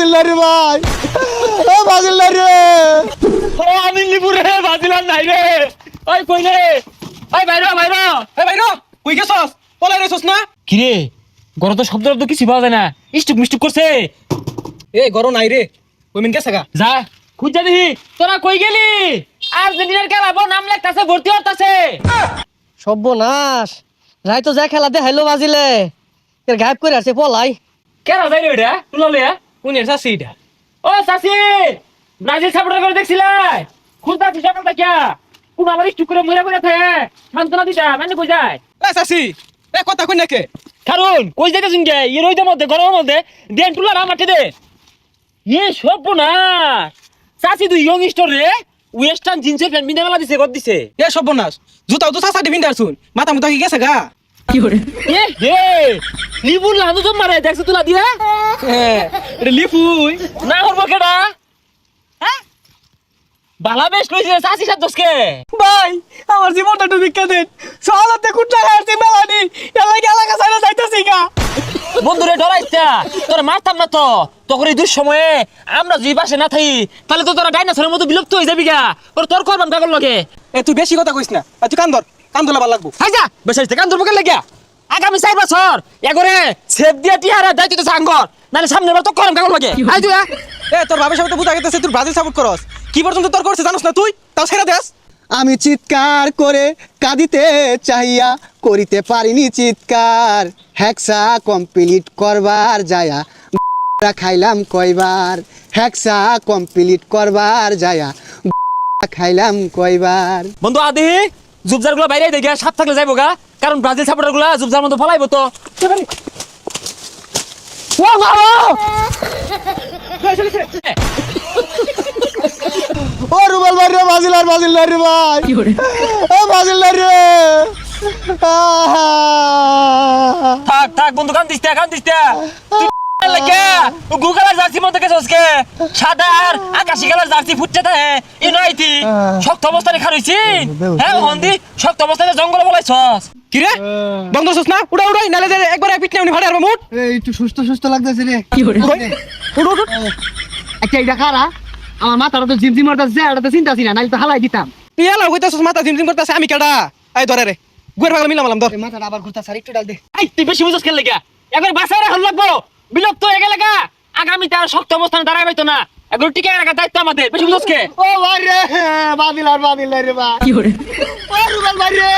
বাজিলার রে ভাই, ও বাজিলার রে। ও আমি লিপুরে বাজিলার নাই রে। ওই কই রে? ওই বাইরে বাইরে। এই ভাই কই গেছস? পলাই রেছস না? কি রে? গরো তো শব্দ তো কিছু পাওয়া যায় না। ইস্টুক মিস্টুক করছে। এই গরো নাই রে। কই মিন গেছে গা? যা খুঁজা দেখি। তোরা কই গেলি? আর্জেন্টিনার খেলাবো নাম লেখতাছে ভর্তি হতাছে। সর্বনাশ রাই তো যা খেলা দেখাইলো বাজিলে এর গায়েব করে আছে পলাই কেরা যাই রে এটা? তুলালে কোনের চাচি এটা? ও চাচি ব্রাজিল সাপোর্টার করে দেখছিলাই খুঁজতাছি সকাল থেকে কোন আবার একটু করে মরে মরে থাকে সান্ত্বনা দিতা মানে কই যায় এ চাচি এ কথা কই নাকে? কারণ কই যাইতেছুন গে এই রইদের মধ্যে গরমের মধ্যে দেন টুলার আমাকে দে ইয়ে সব না চাচি তুই ইয়ং স্টোর রে ওয়েস্টার্ন জিন্সের প্যান্ট বিনা মেলা দিছে কত দিছে এ সর্বনাশ জুতাও তো চাচা ডিভিন দারছুন মাথা মুতা কি গেছে গা? এ হে লিবুর লাদু তো মারে দেখছ তুলা দিয়া হ্যাঁ এটা লিফুই। না করবো কেডা হ্যাঁ বালা বেশ কইছে চাচি সাত দশকে ভাই আমার জীবনটা একটু ভিক্ষা দেন সহলতে কুটলা খাইছি মেলানি এলাকা ছাড়া যাইতেছি গা বন্ধুরে ডরাইছা তোর মারতাম না তো তখন এই দুঃসময়ে আমরা যদি বাসে না থাকি তাহলে তো তোরা ডাইনোসরের মতো বিলুপ্ত হয়ে যাবি গা তোর করবান কাগল লগে এ তুই বেশি কথা কইস না তুই কান ধরলে ভালো লাগবো। হাই যা বেসাইতে কান ধরবো কেন লাগিয়া আগামী 4 বছর এগরে সেভ দিয়া টিহারা দায়িত্ব তো সাঙ্গর নালে সামনে বার তো করম কাগল লগে হাই তুই এ তোর ভাবের সাথে বুঝা গেছে তুই ব্রাজিল সাপোর্ট করস কি পর্যন্ত তোর করছে জানোস না তুই তাও ছেড়ে দেস। আমি চিৎকার করে কাঁদিতে চাহিয়া করিতে পারিনি চিৎকার, হ্যাক্সা কমপ্লিট করবার যায়া খাইলাম কয়বার, হ্যাক্সা কমপ্লিট করবার যায়া খাইলাম কয়বার। বন্ধু আদি জুবজার গুলো বাইরে দেখে সাপ থাকলে যাইবো গা কারণ ব্রাজিল সাপোর্টার গুলা জুবজার মতো ফলাইবো তো ও মারো ও রুবেল ভাই রে, বাজিলার রে ভাই, ও বাজিলার রে। থাক থাক বন্ধু কান দিস তুই লাগে গুগলের জার্সি মধ্যে গেছস কে সাদা আর আকাশী কালার জার্সি ফুটছে থাকে ই নয়তি শক্ত অবস্থায় খারইছি হ্যাঁ বন্ধু শক্ত অবস্থায় জঙ্গলে বলাইছস কি রে বন্ধ করছস না? উড়াই নালে যে একবার এক পিটনে উনি ভাড়া আর মুট। এই একটু সুস্থ সুস্থ লাগতেছে রে। উড় একটা এটা খারা আমার মাথাটা তো জিমজিম করতেছে এটা তো চিন্তা ছিল না নাইলে তো হালাই দিতাম তুই এলা কইতাছস মাথা জিমজিম করতাছে আমি কেডা? আই ধরে রে গুয়ের ভাগলা মিলামালাম ধর। এই মাথাটা আবার ঘুরতাছে, আর একটু ডাল দে। এই তুই বেশি বুঝছস কেন লাগা একবার বাসায় রাখল লাগবো বিলুপ্ত হয়ে গেলে গা আগামী তার শক্ত অবস্থানে দাঁড়াই পাইতো না এগুলো টিকে রাখার দায়িত্ব আমাদের বেশি বুঝছস কে ও ভাই রে, বাজিলার রে ভাই, ও রুবেল ভাই রে।